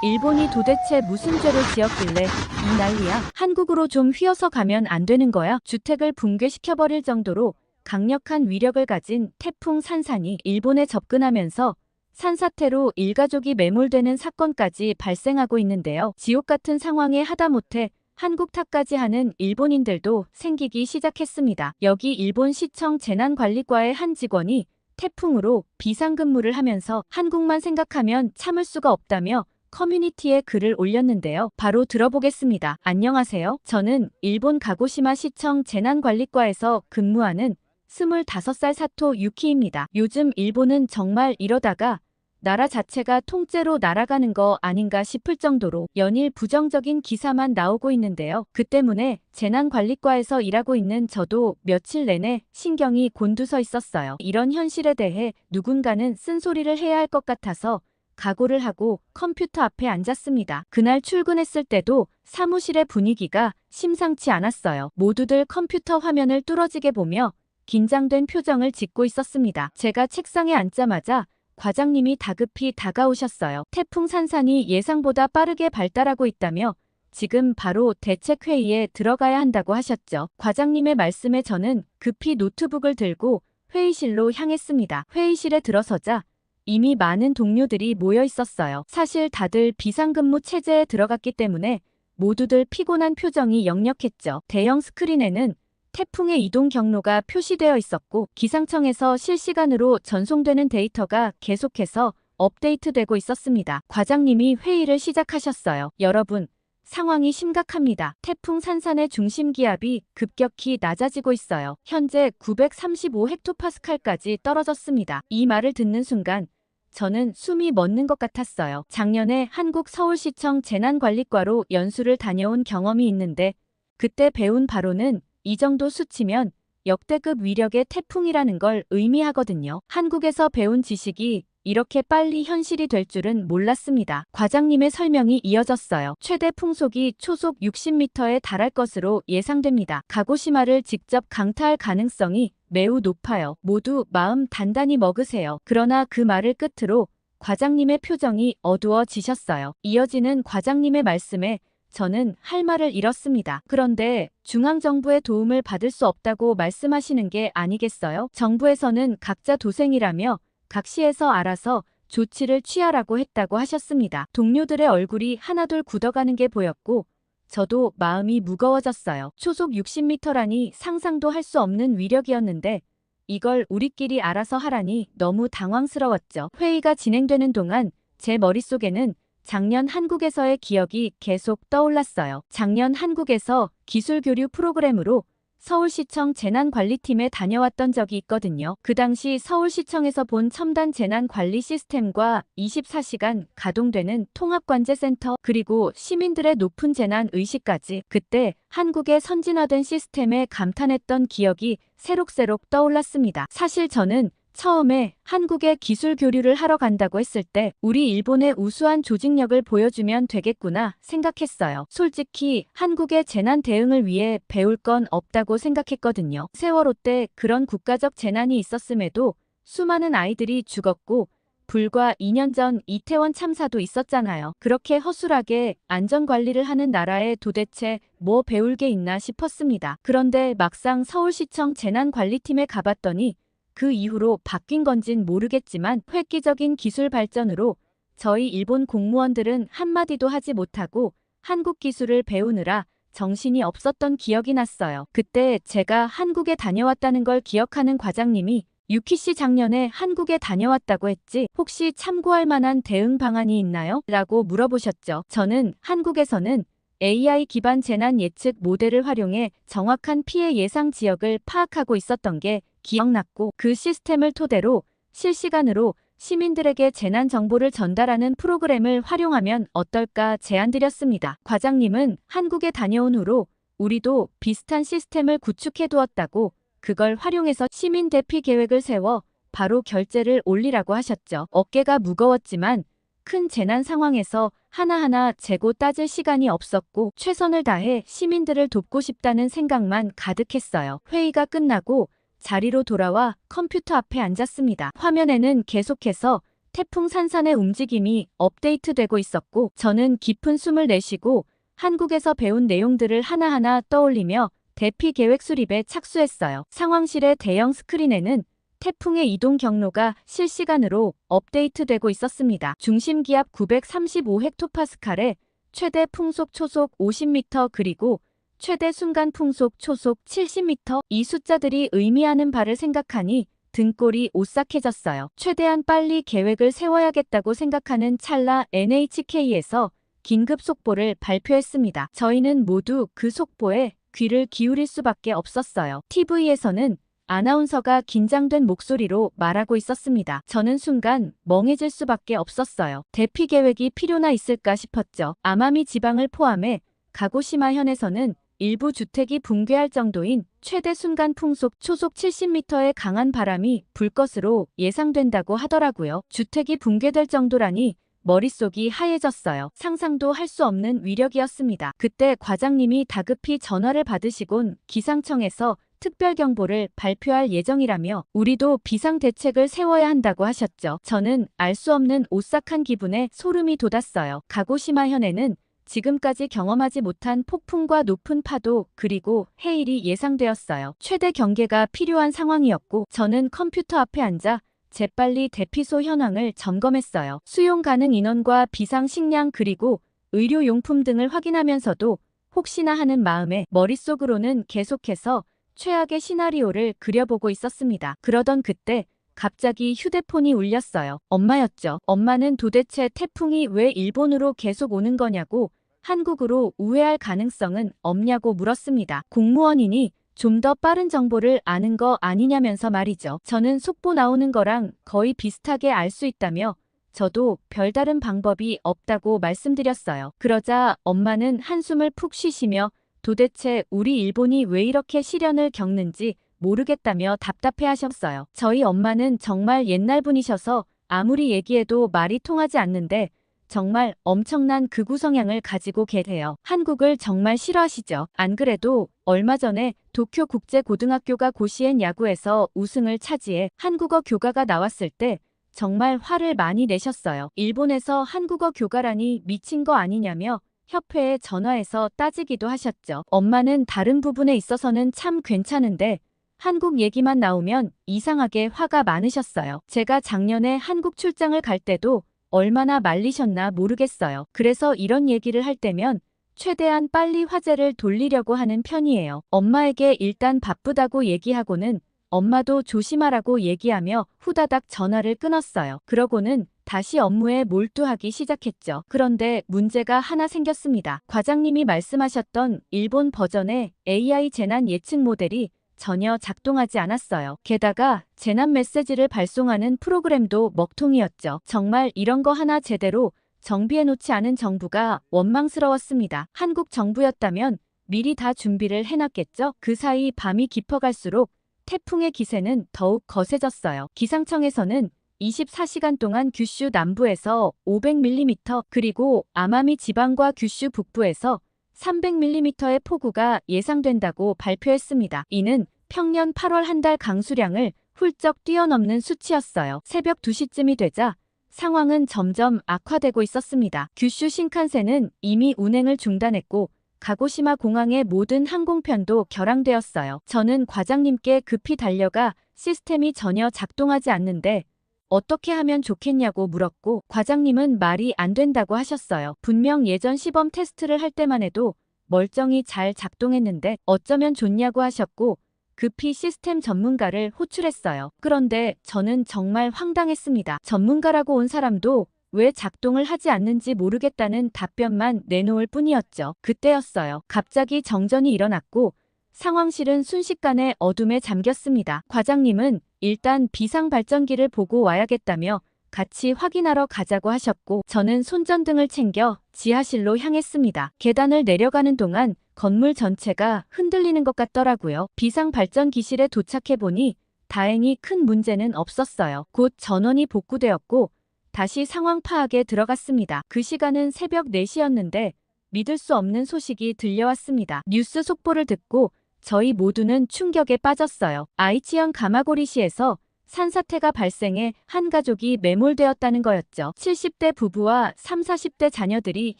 일본이 도대체 무슨 죄를 지었길래 이 난리야? 한국으로 좀 휘어서 가면 안 되는 거야? 주택을 붕괴시켜버릴 정도로 강력한 위력을 가진 태풍 산산이 일본에 접근하면서 산사태로 일가족이 매몰되는 사건까지 발생하고 있는데요. 지옥 같은 상황에 하다못해 한국 탓까지 하는 일본인들도 생기기 시작했습니다. 여기 일본 시청 재난관리과의 한 직원이 태풍으로 비상근무를 하면서 한국만 생각하면 참을 수가 없다며 커뮤니티에 글을 올렸는데요. 바로 들어보겠습니다. 안녕하세요. 저는 일본 가고시마 시청 재난관리과에서 근무하는 25살 사토 유키입니다. 요즘 일본은 정말 이러다가 나라 자체가 통째로 날아가는 거 아닌가 싶을 정도로 연일 부정적인 기사만 나오고 있는데요. 그 때문에 재난관리과에서 일하고 있는 저도 며칠 내내 신경이 곤두서 있었어요. 이런 현실에 대해 누군가는 쓴소리를 해야 할 것 같아서 각오를 하고 컴퓨터 앞에 앉았습니다. 그날 출근했을 때도 사무실의 분위기가 심상치 않았어요. 모두들 컴퓨터 화면을 뚫어지게 보며 긴장된 표정을 짓고 있었습니다. 제가 책상에 앉자마자 과장님이 다급히 다가오셨어요. 태풍 산산이 예상보다 빠르게 발달하고 있다며 지금 바로 대책회의에 들어가야 한다고 하셨죠. 과장님의 말씀에 저는 급히 노트북을 들고 회의실로 향했습니다. 회의실에 들어서자 이미 많은 동료들이 모여 있었어요. 사실 다들 비상근무 체제에 들어갔기 때문에 모두들 피곤한 표정이 역력했죠. 대형 스크린에는 태풍의 이동 경로가 표시되어 있었고 기상청에서 실시간으로 전송되는 데이터가 계속해서 업데이트되고 있었습니다. 과장님이 회의를 시작하셨어요. 여러분, 상황이 심각합니다. 태풍 산산의 중심 기압이 급격히 낮아지고 있어요. 현재 935헥토파스칼까지 떨어졌습니다. 이 말을 듣는 순간 저는 숨이 멎는 것 같았어요. 작년에 한국 서울시청 재난관리과로 연수를 다녀온 경험이 있는데 그때 배운 바로는 이 정도 수치면 역대급 위력의 태풍이라는 걸 의미하거든요. 한국에서 배운 지식이 이렇게 빨리 현실이 될 줄은 몰랐습니다. 과장님의 설명이 이어졌어요. 최대 풍속이 초속 60m에 달할 것으로 예상됩니다. 가고시마를 직접 강타할 가능성이 매우 높아요. 모두 마음 단단히 먹으세요. 그러나 그 말을 끝으로 과장님의 표정이 어두워지셨어요. 이어지는 과장님의 말씀에 저는 할 말을 잃었습니다. 그런데 중앙정부의 도움을 받을 수 없다고 말씀하시는 게 아니겠어요? 정부에서는 각자 도생이라며 각 시에서 알아서 조치를 취하라고 했다고 하셨습니다. 동료들의 얼굴이 하나둘 굳어가는 게 보였고 저도 마음이 무거워졌어요. 초속 60m라니 상상도 할 수 없는 위력이었는데 이걸 우리끼리 알아서 하라니 너무 당황스러웠죠. 회의가 진행되는 동안 제 머릿속에는 작년 한국에서의 기억이 계속 떠올랐어요. 작년 한국에서 기술교류 프로그램으로 서울시청 재난관리팀에 다녀왔던 적이 있거든요. 그 당시 서울시청에서 본 첨단 재난관리 시스템과 24시간 가동되는 통합관제센터 그리고 시민들의 높은 재난의식까지 그때 한국의 선진화된 시스템에 감탄했던 기억이 새록새록 떠올랐습니다. 사실 저는 처음에 한국에 기술 교류를 하러 간다고 했을 때 우리 일본의 우수한 조직력을 보여주면 되겠구나 생각했어요. 솔직히 한국의 재난 대응을 위해 배울 건 없다고 생각했거든요. 세월호 때 그런 국가적 재난이 있었음에도 수많은 아이들이 죽었고 불과 2년 전 이태원 참사도 있었잖아요. 그렇게 허술하게 안전관리를 하는 나라에 도대체 뭐 배울 게 있나 싶었습니다. 그런데 막상 서울시청 재난관리팀에 가봤더니 그 이후로 바뀐 건진 모르겠지만 획기적인 기술 발전으로 저희 일본 공무원들은 한마디도 하지 못하고 한국 기술을 배우느라 정신이 없었던 기억이 났어요. 그때 제가 한국에 다녀왔다는 걸 기억하는 과장님이 유키 씨 작년에 한국에 다녀왔다고 했지 혹시 참고할 만한 대응 방안이 있나요? 라고 물어보셨죠. 저는 한국에서는 AI 기반 재난 예측 모델을 활용해 정확한 피해 예상 지역을 파악하고 있었던 게 기억났고 그 시스템을 토대로 실시간으로 시민들에게 재난 정보를 전달하는 프로그램을 활용하면 어떨까 제안드렸습니다. 과장님은 한국에 다녀온 후로 우리도 비슷한 시스템을 구축해 두었다고 그걸 활용해서 시민 대피 계획을 세워 바로 결제를 올리라고 하셨죠. 어깨가 무거웠지만 큰 재난 상황에서 하나하나 재고 따질 시간이 없었고 최선을 다해 시민들을 돕고 싶다는 생각만 가득했어요. 회의가 끝나고 자리로 돌아와 컴퓨터 앞에 앉았습니다. 화면에는 계속해서 태풍 산산의 움직임이 업데이트되고 있었고 저는 깊은 숨을 내쉬고 한국에서 배운 내용들을 하나하나 떠올리며 대피 계획 수립에 착수했어요. 상황실의 대형 스크린에는 태풍의 이동 경로가 실시간으로 업데이트되고 있었습니다. 중심 기압 935헥토파스칼에 최대 풍속 초속 50m 그리고 최대 순간 풍속 초속 70m. 이 숫자들이 의미하는 바를 생각하니 등골이 오싹해졌어요. 최대한 빨리 계획을 세워야겠다고 생각하는 찰나 NHK에서 긴급 속보를 발표했습니다. 저희는 모두 그 속보에 귀를 기울일 수밖에 없었어요. TV에서는 아나운서가 긴장된 목소리로 말하고 있었습니다. 저는 순간 멍해질 수밖에 없었어요. 대피 계획이 필요나 있을까 싶었죠. 아마미 지방을 포함해 가고시마현에서는 일부 주택이 붕괴할 정도인 최대 순간 풍속 초속 70m의 강한 바람이 불 것으로 예상된다고 하더라고요. 주택이 붕괴될 정도라니 머릿속이 하얘졌어요. 상상도 할 수 없는 위력이었습니다. 그때 과장님이 다급히 전화를 받으시곤 기상청에서 특별경보를 발표할 예정이라며 우리도 비상대책을 세워야 한다고 하셨죠. 저는 알 수 없는 오싹한 기분에 소름이 돋았어요. 가고시마현에는 지금까지 경험하지 못한 폭풍과 높은 파도 그리고 해일이 예상되었어요. 최대 경계가 필요한 상황이었고 저는 컴퓨터 앞에 앉아 재빨리 대피소 현황을 점검했어요. 수용 가능 인원과 비상 식량 그리고 의료용품 등을 확인하면서도 혹시나 하는 마음에 머릿속으로는 계속해서 최악의 시나리오를 그려보고 있었습니다. 그러던 그때 갑자기 휴대폰이 울렸어요. 엄마였죠. 엄마는 도대체 태풍이 왜 일본으로 계속 오는 거냐고 한국으로 우회할 가능성은 없냐고 물었습니다. 공무원이니 좀 더 빠른 정보를 아는 거 아니냐면서 말이죠. 저는 속보 나오는 거랑 거의 비슷하게 알 수 있다며 저도 별다른 방법이 없다고 말씀드렸어요. 그러자 엄마는 한숨을 푹 쉬시며 도대체 우리 일본이 왜 이렇게 시련을 겪는지 모르겠다며 답답해하셨어요. 저희 엄마는 정말 옛날 분이셔서 아무리 얘기해도 말이 통하지 않는데 정말 엄청난 극우 성향을 가지고 계세요. 한국을 정말 싫어하시죠. 안 그래도 얼마 전에 도쿄 국제고등학교가 고시엔 야구에서 우승을 차지해 한국어 교과가 나왔을 때 정말 화를 많이 내셨어요. 일본에서 한국어 교과라니 미친 거 아니냐며 협회에 전화해서 따지기도 하셨죠. 엄마는 다른 부분에 있어서는 참 괜찮은데 한국 얘기만 나오면 이상하게 화가 많으셨어요. 제가 작년에 한국 출장을 갈 때도 얼마나 말리셨나 모르겠어요. 그래서 이런 얘기를 할 때면 최대한 빨리 화제를 돌리려고 하는 편이에요. 엄마에게 일단 바쁘다고 얘기하고는 엄마도 조심하라고 얘기하며 후다닥 전화를 끊었어요. 그러고는 다시 업무에 몰두하기 시작했죠. 그런데 문제가 하나 생겼습니다. 과장님이 말씀하셨던 일본 버전의 AI 재난 예측 모델이 전혀 작동하지 않았어요. 게다가 재난 메시지를 발송하는 프로그램도 먹통이었죠. 정말 이런 거 하나 제대로 정비해놓지 않은 정부가 원망스러웠습니다. 한국 정부였다면 미리 다 준비를 해놨겠죠. 그 사이 밤이 깊어갈수록 태풍의 기세는 더욱 거세졌어요. 기상청에서는 24시간 동안 규슈 남부에서 500mm 그리고 아마미 지방과 규슈 북부에서 300mm의 폭우가 예상된다고 발표했습니다. 이는 평년 8월 한 달 강수량을 훌쩍 뛰어넘는 수치였어요. 새벽 2시쯤이 되자 상황은 점점 악화되고 있었습니다. 규슈 신칸센은 이미 운행을 중단했고 가고시마 공항의 모든 항공편도 결항되었어요. 저는 과장님께 급히 달려가 시스템이 전혀 작동하지 않는데 어떻게 하면 좋겠냐고 물었고 과장님은 말이 안 된다고 하셨어요. 분명 예전 시범 테스트를 할 때만 해도 멀쩡히 잘 작동했는데 어쩌면 좋냐고 하셨고 급히 시스템 전문가를 호출했어요. 그런데 저는 정말 황당했습니다. 전문가라고 온 사람도 왜 작동을 하지 않는지 모르겠다는 답변만 내놓을 뿐이었죠. 그때였어요. 갑자기 정전이 일어났고 상황실은 순식간에 어둠에 잠겼습니다. 과장님은 일단 비상발전기를 보고 와야겠다며 같이 확인하러 가자고 하셨고 저는 손전등을 챙겨 지하실로 향했습니다. 계단을 내려가는 동안 건물 전체가 흔들리는 것 같더라고요. 비상발전기실에 도착해보니 다행히 큰 문제는 없었어요. 곧 전원이 복구되었고 다시 상황 파악에 들어갔습니다. 그 시간은 새벽 4시였는데 믿을 수 없는 소식이 들려왔습니다. 뉴스 속보를 듣고 저희 모두는 충격에 빠졌어요. 아이치현 가마고리시에서 산사태가 발생해 한 가족이 매몰되었다는 거였죠. 70대 부부와 3, 40대 자녀들이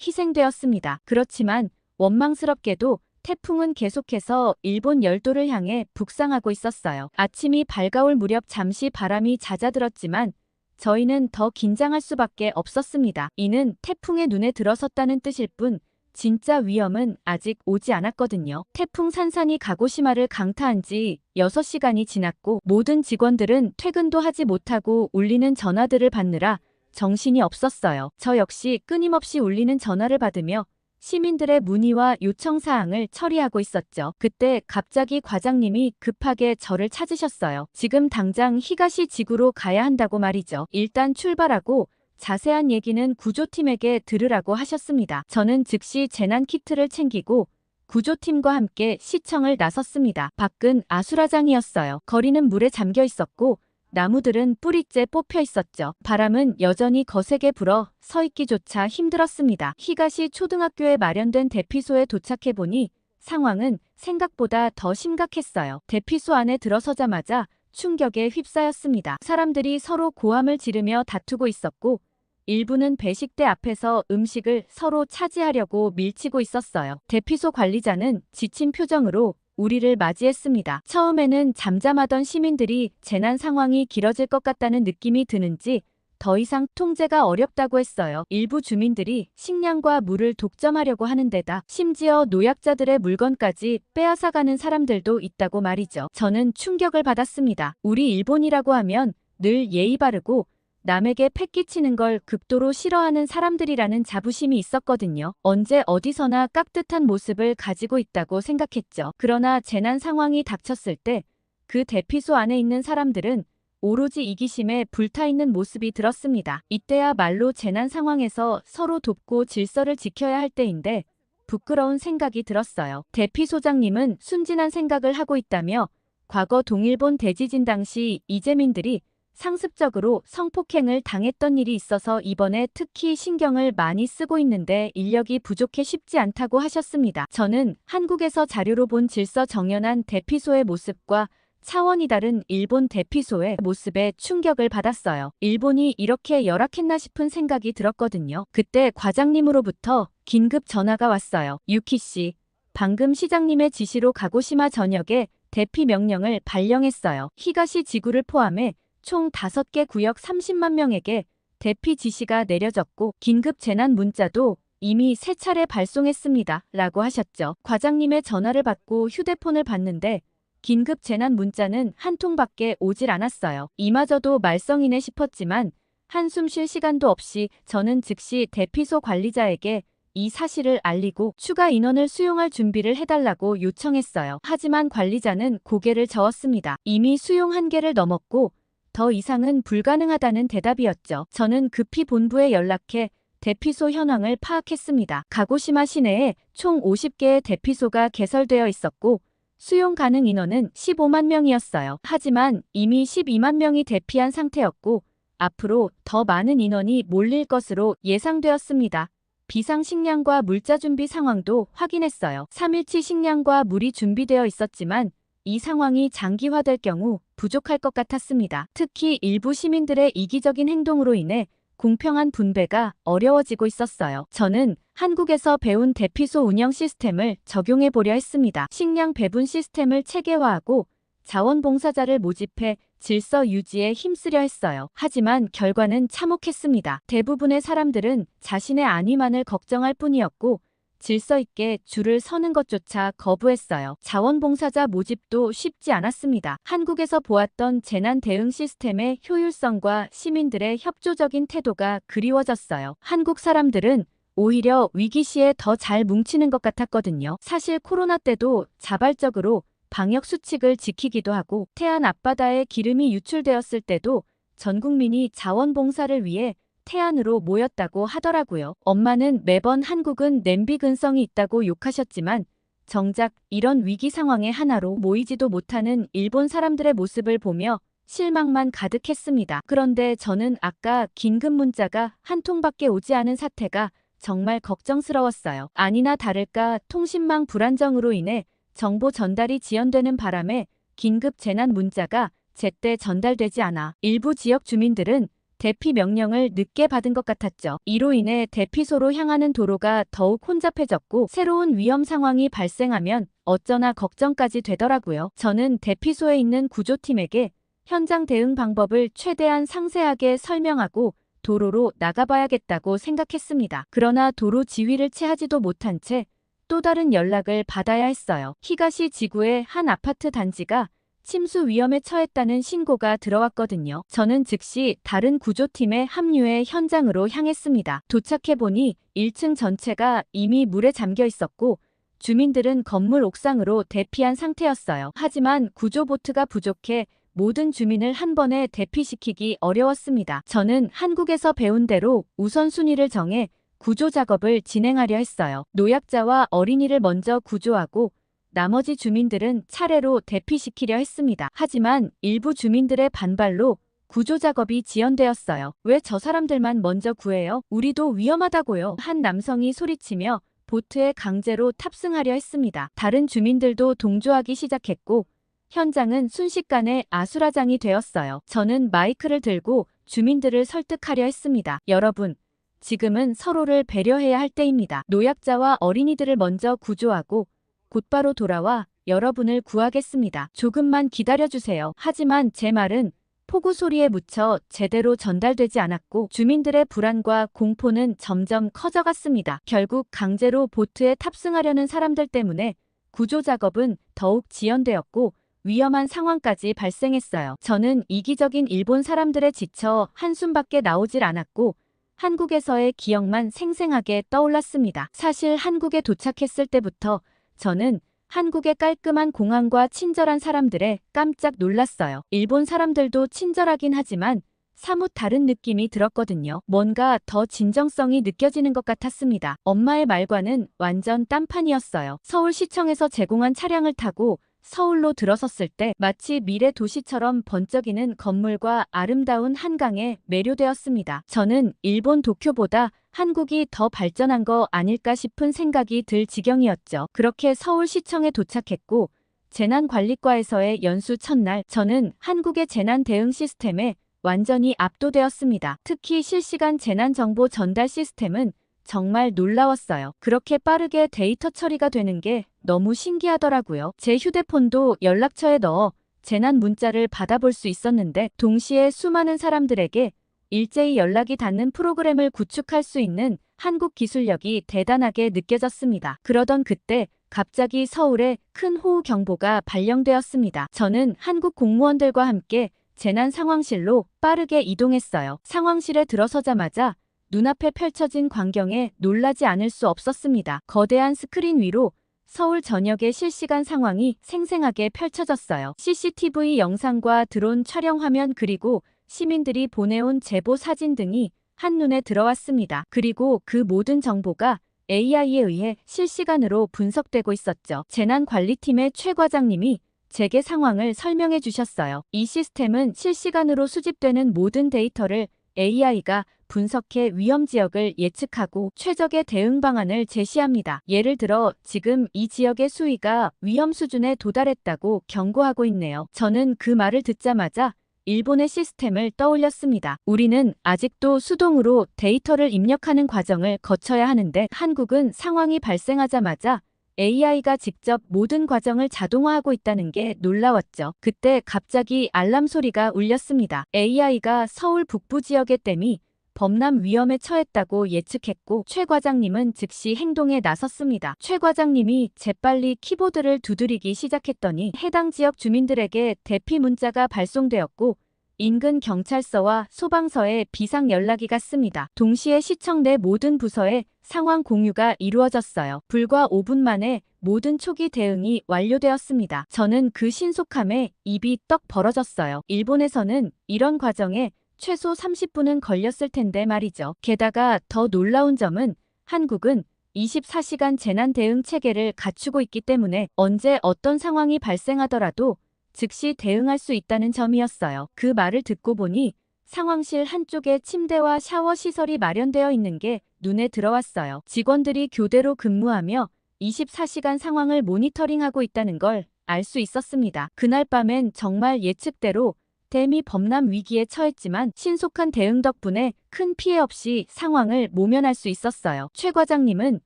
희생되었습니다. 그렇지만 원망스럽게도 태풍은 계속해서 일본 열도를 향해 북상하고 있었어요. 아침이 밝아올 무렵 잠시 바람이 잦아들었지만 저희는 더 긴장할 수밖에 없었습니다. 이는 태풍의 눈에 들어섰다는 뜻일 뿐 진짜 위험은 아직 오지 않았거든요. 태풍 산산이 가고시마를 강타한 지 6시간이 지났고 모든 직원들은 퇴근도 하지 못하고 울리는 전화들을 받느라 정신이 없었어요. 저 역시 끊임없이 울리는 전화를 받으며 시민들의 문의와 요청사항을 처리하고 있었죠. 그때 갑자기 과장님이 급하게 저를 찾으셨어요. 지금 당장 히가시 지구로 가야 한다고 말이죠. 일단 출발하고 자세한 얘기는 구조팀에게 들으라고 하셨습니다. 저는 즉시 재난키트를 챙기고 구조팀과 함께 시청을 나섰습니다. 밖은 아수라장이었어요. 거리는 물에 잠겨 있었고 나무들은 뿌리째 뽑혀 있었죠. 바람은 여전히 거세게 불어 서 있기조차 힘들었습니다. 히가시 초등학교에 마련된 대피소에 도착해보니 상황은 생각보다 더 심각했어요. 대피소 안에 들어서자마자 충격에 휩싸였습니다. 사람들이 서로 고함을 지르며 다투고 있었고 일부는 배식대 앞에서 음식을 서로 차지하려고 밀치고 있었어요. 대피소 관리자는 지친 표정으로 우리를 맞이했습니다. 처음에는 잠잠하던 시민들이 재난 상황이 길어질 것 같다는 느낌이 드는지 더 이상 통제가 어렵다고 했어요. 일부 주민들이 식량과 물을 독점하려고 하는 데다 심지어 노약자들의 물건까지 빼앗아가는 사람들도 있다고 말이죠. 저는 충격을 받았습니다. 우리 일본이라고 하면 늘 예의 바르고 남에게 패끼치는 걸 극도로 싫어하는 사람들이라는 자부심이 있었거든요. 언제 어디서나 깍듯한 모습을 가지고 있다고 생각했죠. 그러나 재난 상황이 닥쳤을 때 그 대피소 안에 있는 사람들은 오로지 이기심에 불타있는 모습이 들었습니다. 이때야말로 재난 상황에서 서로 돕고 질서를 지켜야 할 때인데 부끄러운 생각이 들었어요. 대피소장님은 순진한 생각을 하고 있다며 과거 동일본 대지진 당시 이재민들이 상습적으로 성폭행을 당했던 일이 있어서 이번에 특히 신경을 많이 쓰고 있는데 인력이 부족해 쉽지 않다고 하셨습니다. 저는 한국에서 자료로 본 질서 정연한 대피소의 모습과 차원이 다른 일본 대피소의 모습에 충격을 받았어요. 일본이 이렇게 열악했나 싶은 생각이 들었거든요. 그때 과장님으로부터 긴급 전화가 왔어요. 유키 씨, 방금 시장님의 지시로 가고시마 전역에 대피 명령을 발령했어요. 히가시 지구를 포함해 총 5개 구역 30만 명에게 대피 지시가 내려졌고 긴급 재난 문자도 이미 3차례 발송했습니다. 라고 하셨죠. 과장님의 전화를 받고 휴대폰을 봤는데 긴급 재난 문자는 한 통밖에 오질 않았어요. 이마저도 말썽이네 싶었지만 한숨 쉴 시간도 없이 저는 즉시 대피소 관리자에게 이 사실을 알리고 추가 인원을 수용할 준비를 해달라고 요청했어요. 하지만 관리자는 고개를 저었습니다. 이미 수용 한계를 넘었고 더 이상은 불가능하다는 대답이었죠. 저는 급히 본부에 연락해 대피소 현황을 파악했습니다. 가고시마 시내에 총 50개의 대피소가 개설되어 있었고 수용 가능 인원은 15만 명이었어요. 하지만 이미 12만 명이 대피한 상태였고 앞으로 더 많은 인원이 몰릴 것으로 예상되었습니다. 비상 식량과 물자 준비 상황도 확인했어요. 3일치 식량과 물이 준비되어 있었지만 이 상황이 장기화될 경우 부족할 것 같았습니다. 특히 일부 시민들의 이기적인 행동으로 인해 공평한 분배가 어려워지고 있었어요. 저는 한국에서 배운 대피소 운영 시스템을 적용해 보려 했습니다. 식량 배분 시스템을 체계화하고 자원봉사자를 모집해 질서 유지에 힘쓰려 했어요. 하지만 결과는 참혹했습니다. 대부분의 사람들은 자신의 안위만을 걱정할 뿐이었고 질서 있게 줄을 서는 것조차 거부했어요. 자원봉사자 모집도 쉽지 않았습니다. 한국에서 보았던 재난 대응 시스템의 효율성과 시민들의 협조적인 태도가 그리워졌어요. 한국 사람들은 오히려 위기 시에 더 잘 뭉치는 것 같았거든요. 사실 코로나 때도 자발적으로 방역 수칙을 지키기도 하고 태안 앞바다에 기름이 유출되었을 때도 전 국민이 자원봉사를 위해 태안으로 모였다고 하더라고요. 엄마는 매번 한국은 냄비 근성이 있다고 욕하셨지만 정작 이런 위기 상황에 하나로 모이지도 못하는 일본 사람들의 모습을 보며 실망만 가득했습니다. 그런데 저는 아까 긴급 문자가 한 통밖에 오지 않은 사태가 정말 걱정스러웠어요. 아니나 다를까 통신망 불안정으로 인해 정보 전달이 지연되는 바람에 긴급 재난 문자가 제때 전달되지 않아 일부 지역 주민들은 대피 명령을 늦게 받은 것 같았죠. 이로 인해 대피소로 향하는 도로가 더욱 혼잡해졌고 새로운 위험 상황이 발생하면 어쩌나 걱정까지 되더라고요. 저는 대피소에 있는 구조팀에게 현장 대응 방법을 최대한 상세하게 설명하고 도로로 나가봐야겠다고 생각했습니다. 그러나 도로 지휘를 채 하지도 못한 채 또 다른 연락을 받아야 했어요. 히가시 지구의 한 아파트 단지가 침수 위험에 처했다는 신고가 들어왔거든요. 저는 즉시 다른 구조팀에 합류해 현장으로 향했습니다. 도착해보니 1층 전체가 이미 물에 잠겨 있었고 주민들은 건물 옥상으로 대피한 상태였어요. 하지만 구조보트가 부족해 모든 주민을 한 번에 대피시키기 어려웠습니다. 저는 한국에서 배운 대로 우선순위를 정해 구조 작업을 진행하려 했어요. 노약자와 어린이를 먼저 구조하고 나머지 주민들은 차례로 대피시키려 했습니다. 하지만 일부 주민들의 반발로 구조 작업이 지연되었어요. 왜 저 사람들만 먼저 구해요? 우리도 위험하다고요. 한 남성이 소리치며 보트에 강제로 탑승하려 했습니다. 다른 주민들도 동조하기 시작했고 현장은 순식간에 아수라장이 되었어요. 저는 마이크를 들고 주민들을 설득하려 했습니다. 여러분, 지금은 서로를 배려해야 할 때입니다. 노약자와 어린이들을 먼저 구조하고 곧바로 돌아와 여러분을 구하겠습니다. 조금만 기다려주세요. 하지만 제 말은 폭우 소리에 묻혀 제대로 전달되지 않았고 주민들의 불안과 공포는 점점 커져갔습니다. 결국 강제로 보트에 탑승하려는 사람들 때문에 구조 작업은 더욱 지연되었고 위험한 상황까지 발생했어요. 저는 이기적인 일본 사람들에 지쳐 한숨밖에 나오질 않았고 한국에서의 기억만 생생하게 떠올랐습니다. 사실 한국에 도착했을 때부터 저는 한국의 깔끔한 공항과 친절한 사람들에 깜짝 놀랐어요. 일본 사람들도 친절하긴 하지만 사뭇 다른 느낌이 들었거든요. 뭔가 더 진정성이 느껴지는 것 같았습니다. 엄마의 말과는 완전 딴판이었어요. 서울시청에서 제공한 차량을 타고 서울로 들어섰을 때 마치 미래 도시처럼 번쩍이는 건물과 아름다운 한강에 매료되었습니다. 저는 일본 도쿄보다 한국이 더 발전한 거 아닐까 싶은 생각이 들 지경이었죠. 그렇게 서울시청에 도착했고 재난관리과에서의 연수 첫날 저는 한국의 재난 대응 시스템에 완전히 압도되었습니다. 특히 실시간 재난정보 전달 시스템은 정말 놀라웠어요. 그렇게 빠르게 데이터 처리가 되는 게 너무 신기하더라고요. 제 휴대폰도 연락처에 넣어 재난 문자를 받아볼 수 있었는데 동시에 수많은 사람들에게 일제히 연락이 닿는 프로그램을 구축할 수 있는 한국 기술력이 대단하게 느껴졌습니다. 그러던 그때 갑자기 서울에 큰 호우 경보가 발령되었습니다. 저는 한국 공무원들과 함께 재난 상황실로 빠르게 이동했어요. 상황실에 들어서자마자 눈앞에 펼쳐진 광경에 놀라지 않을 수 없었습니다. 거대한 스크린 위로 서울 전역의 실시간 상황이 생생하게 펼쳐졌어요. CCTV 영상과 드론 촬영 화면 그리고 시민들이 보내온 제보 사진 등이 한눈에 들어왔습니다. 그리고 그 모든 정보가 AI에 의해 실시간으로 분석되고 있었죠. 재난관리팀의 최 과장님이 제게 상황을 설명해 주셨어요. 이 시스템은 실시간으로 수집되는 모든 데이터를 AI가 분석해 위험 지역을 예측하고 최적의 대응 방안을 제시합니다. 예를 들어 지금 이 지역의 수위가 위험 수준에 도달했다고 경고하고 있네요. 저는 그 말을 듣자마자 일본의 시스템을 떠올렸습니다. 우리는 아직도 수동으로 데이터를 입력하는 과정을 거쳐야 하는데 한국은 상황이 발생하자마자 AI가 직접 모든 과정을 자동화하고 있다는 게 놀라웠죠. 그때 갑자기 알람 소리가 울렸습니다. AI가 서울 북부 지역의 댐이 범람 위험에 처했다고 예측했고 최 과장님은 즉시 행동에 나섰습니다. 최 과장님이 재빨리 키보드를 두드리기 시작했더니 해당 지역 주민들에게 대피 문자가 발송되었고 인근 경찰서와 소방서에 비상 연락이 갔습니다. 동시에 시청 내 모든 부서에 상황 공유가 이루어졌어요. 불과 5분 만에 모든 초기 대응이 완료되었습니다. 저는 그 신속함에 입이 떡 벌어졌어요. 일본에서는 이런 과정에 최소 30분은 걸렸을 텐데 말이죠. 게다가 더 놀라운 점은 한국은 24시간 재난 대응 체계를 갖추고 있기 때문에 언제 어떤 상황이 발생하더라도 즉시 대응할 수 있다는 점이었어요. 그 말을 듣고 보니 상황실 한쪽에 침대와 샤워 시설이 마련되어 있는 게 눈에 들어왔어요. 직원들이 교대로 근무하며 24시간 상황을 모니터링하고 있다는 걸 알 수 있었습니다. 그날 밤엔 정말 예측대로 댐이 범람 위기에 처했지만 신속한 대응 덕분에 큰 피해 없이 상황을 모면할 수 있었어요. 최 과장님은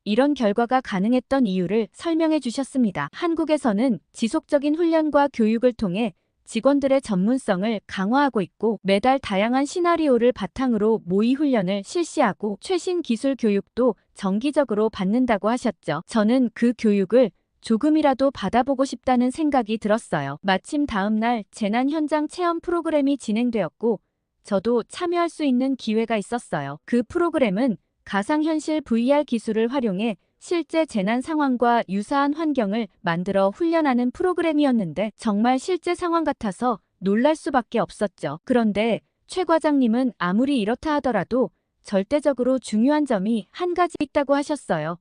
이런 결과가 가능했던 이유를 설명해 주셨습니다. 한국에서는 지속적인 훈련과 교육을 통해 직원들의 전문성을 강화하고 있고 매달 다양한 시나리오를 바탕으로 모의 훈련을 실시하고 최신 기술 교육도 정기적으로 받는다고 하셨죠. 저는 그 교육을 조금이라도 받아보고 싶다는 생각이 들었어요. 마침 다음 날 재난 현장 체험 프로그램이 진행되었고 저도 참여할 수 있는 기회가 있었어요. 그 프로그램은 가상현실 VR 기술을 활용해 실제 재난 상황과 유사한 환경을 만들어 훈련하는 프로그램이었는데 정말 실제 상황 같아서 놀랄 수밖에 없었죠. 그런데 최 과장님은 아무리 이렇다 하더라도 절대적으로 중요한 점이 한 가지 있다고 하셨어요.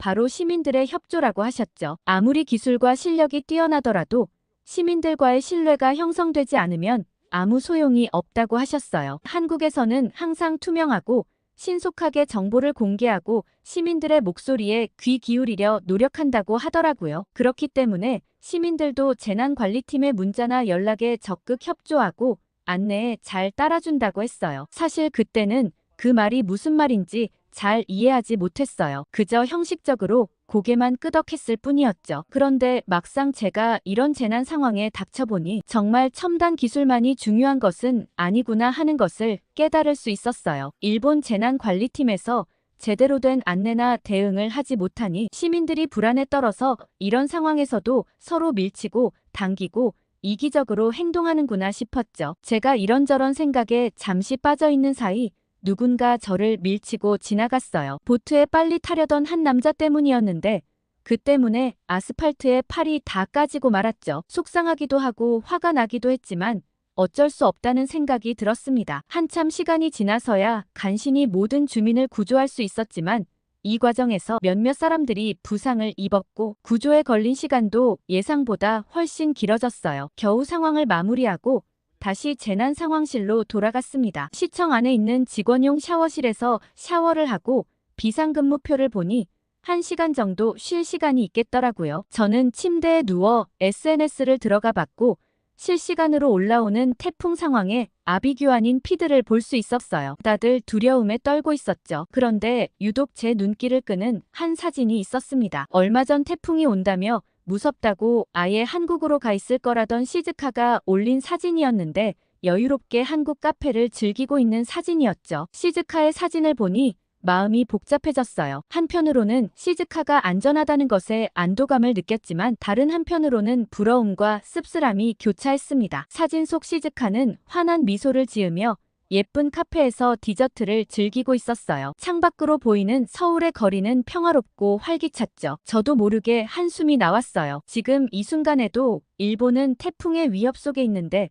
바로 시민들의 협조라고 하셨죠. 아무리 기술과 실력이 뛰어나더라도 시민들과의 신뢰가 형성되지 않으면 아무 소용이 없다고 하셨어요. 한국에서는 항상 투명하고 신속하게 정보를 공개하고 시민들의 목소리에 귀 기울이려 노력한다고 하더라고요. 그렇기 때문에 시민들도 재난관리팀의 문자나 연락에 적극 협조하고 안내에 잘 따라준다고 했어요. 사실 그때는 그 말이 무슨 말인지 잘 이해하지 못했어요. 그저 형식적으로 고개만 끄덕했을 뿐이었죠. 그런데 막상 제가 이런 재난 상황에 닥쳐보니 정말 첨단 기술만이 중요한 것은 아니구나 하는 것을 깨달을 수 있었어요. 일본 재난관리팀에서 제대로 된 안내나 대응을 하지 못하니 시민들이 불안에 떨어서 이런 상황에서도 서로 밀치고 당기고 이기적으로 행동하는구나 싶었죠. 제가 이런저런 생각에 잠시 빠져있는 사이 누군가 저를 밀치고 지나갔어요. 보트에 빨리 타려던 한 남자 때문이었는데 그 때문에 아스팔트에 팔이 다 까지고 말았죠. 속상하기도 하고 화가 나기도 했지만 어쩔 수 없다는 생각이 들었습니다. 한참 시간이 지나서야 간신히 모든 주민을 구조할 수 있었지만 이 과정에서 몇몇 사람들이 부상을 입었고 구조에 걸린 시간도 예상보다 훨씬 길어졌어요. 겨우 상황을 마무리하고 다시 재난 상황실로 돌아갔습니다. 시청 안에 있는 직원용 샤워실에서 샤워를 하고 비상근무표를 보니 1시간 정도 쉴 시간이 있겠더라고요. 저는 침대에 누워 SNS를 들어가 봤고 실시간으로 올라오는 태풍 상황에 아비규환인 피드를 볼 수 있었어요. 다들 두려움에 떨고 있었죠. 그런데 유독 제 눈길을 끄는 한 사진이 있었습니다. 얼마 전 태풍이 온다며 무섭다고 아예 한국으로 가 있을 거라던 시즈카가 올린 사진이었는데 여유롭게 한국 카페를 즐기고 있는 사진이었죠. 시즈카의 사진을 보니 마음이 복잡해졌어요. 한편으로는 시즈카가 안전하다는 것에 안도감을 느꼈지만 다른 한편으로는 부러움과 씁쓸함이 교차했습니다. 사진 속 시즈카는 환한 미소를 지으며 예쁜 카페에서 디저트를 즐기고 있었어요. 창밖으로 보이는 서울의 거리는 평화롭고 활기찼죠. 저도 모르게 한숨이 나왔어요. 지금 이 순간에도 일본은 태풍의 위협 속에 있는데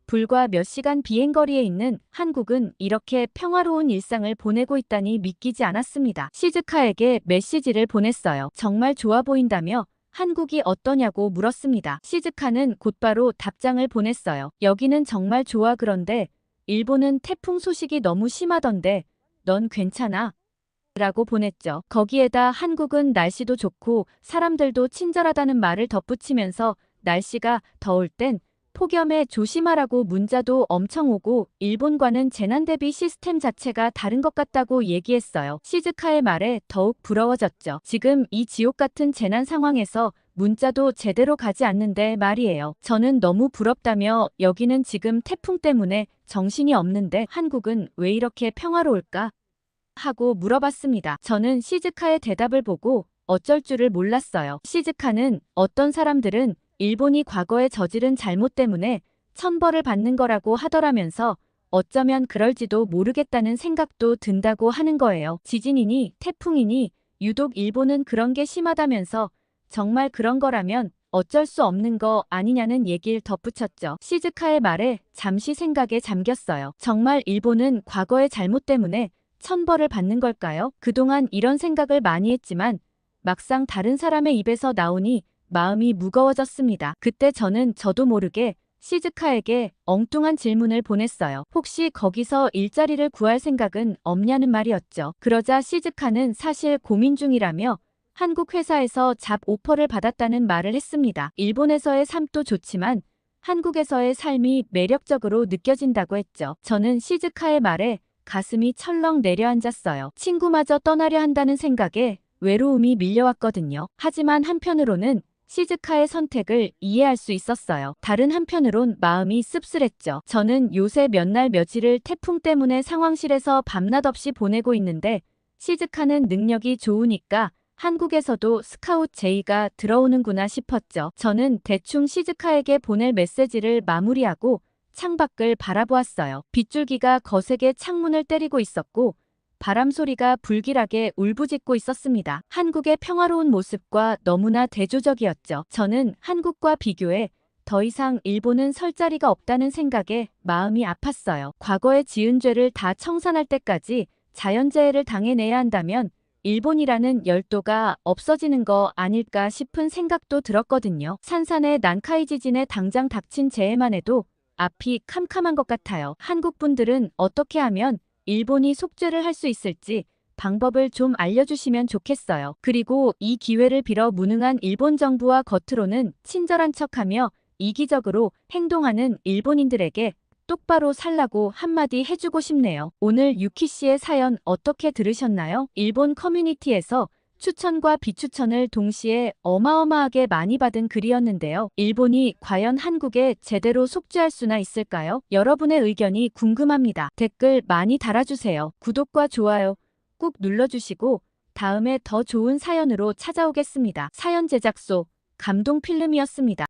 불과 몇 시간 비행거리에 있는 한국은 이렇게 평화로운 일상을 보내고 있다니 믿기지 않았습니다. 시즈카에게 메시지를 보냈어요. 정말 좋아 보인다며 한국이 어떠냐고 물었습니다. 시즈카는 곧바로 답장을 보냈어요. 여기는 정말 좋아. 그런데 일본은 태풍 소식이 너무 심하던데 넌 괜찮아? 라고 보냈죠. 거기에다 한국은 날씨도 좋고 사람들도 친절하다는 말을 덧붙이면서 날씨가 더울 땐 폭염에 조심하라고 문자도 엄청 오고 일본과는 재난 대비 시스템 자체가 다른 것 같다고 얘기했어요. 시즈카의 말에 더욱 부러워졌죠. 지금 이 지옥 같은 재난 상황에서 문자도 제대로 가지 않는데 말이에요. 저는 너무 부럽다며 여기는 지금 태풍 때문에 정신이 없는데 한국은 왜 이렇게 평화로울까? 하고 물어봤습니다. 저는 시즈카의 대답을 보고 어쩔 줄을 몰랐어요. 시즈카는 어떤 사람들은 일본이 과거에 저지른 잘못 때문에 천벌을 받는 거라고 하더라면서 어쩌면 그럴지도 모르겠다는 생각도 든다고 하는 거예요. 지진이니 태풍이니 유독 일본은 그런 게 심하다면서 정말 그런 거라면 어쩔 수 없는 거 아니냐는 얘기를 덧붙였죠. 시즈카의 말에 잠시 생각에 잠겼어요. 정말 일본은 과거의 잘못 때문에 천벌을 받는 걸까요? 그동안 이런 생각을 많이 했지만 막상 다른 사람의 입에서 나오니 마음이 무거워졌습니다. 그때 저는 저도 모르게 시즈카에게 엉뚱한 질문을 보냈어요. 혹시 거기서 일자리를 구할 생각은 없냐는 말이었죠. 그러자 시즈카는 사실 고민 중이라며 한국 회사에서 잡 오퍼를 받았다는 말을 했습니다. 일본에서의 삶도 좋지만 한국에서의 삶이 매력적으로 느껴진다고 했죠. 저는 시즈카의 말에 가슴이 철렁 내려앉았어요. 친구마저 떠나려 한다는 생각에 외로움이 밀려왔거든요. 하지만 한편으로는 시즈카의 선택을 이해할 수 있었어요. 다른 한편으론 마음이 씁쓸했죠. 저는 요새 몇 날 며칠을 태풍 때문에 상황실에서 밤낮 없이 보내고 있는데 시즈카는 능력이 좋으니까 한국에서도 스카웃 제의가 들어오는구나 싶었죠. 저는 대충 시즈카에게 보낼 메시지를 마무리하고 창밖을 바라보았어요. 빗줄기가 거세게 창문을 때리고 있었고 바람 소리가 불길하게 울부짖고 있었습니다. 한국의 평화로운 모습과 너무나 대조적이었죠. 저는 한국과 비교해 더 이상 일본은 설 자리가 없다는 생각에 마음이 아팠어요. 과거에 지은 죄를 다 청산할 때까지 자연재해를 당해내야 한다면 일본이라는 열도가 없어지는 거 아닐까 싶은 생각도 들었거든요. 산산의 난카이 지진에 당장 닥친 재해만 해도 앞이 캄캄한 것 같아요. 한국 분들은 어떻게 하면 일본이 속죄를 할 수 있을지 방법을 좀 알려주시면 좋겠어요. 그리고 이 기회를 빌어 무능한 일본 정부와 겉으로는 친절한 척하며 이기적으로 행동하는 일본인들에게 똑바로 살라고 한마디 해주고 싶네요. 오늘 유키 씨의 사연 어떻게 들으셨나요? 일본 커뮤니티에서 추천과 비추천을 동시에 어마어마하게 많이 받은 글이었는데요. 일본이 과연 한국에 제대로 속죄할 수나 있을까요? 여러분의 의견이 궁금합니다. 댓글 많이 달아주세요. 구독과 좋아요 꾹 눌러주시고 다음에 더 좋은 사연으로 찾아오겠습니다. 사연 제작소 감동필름이었습니다.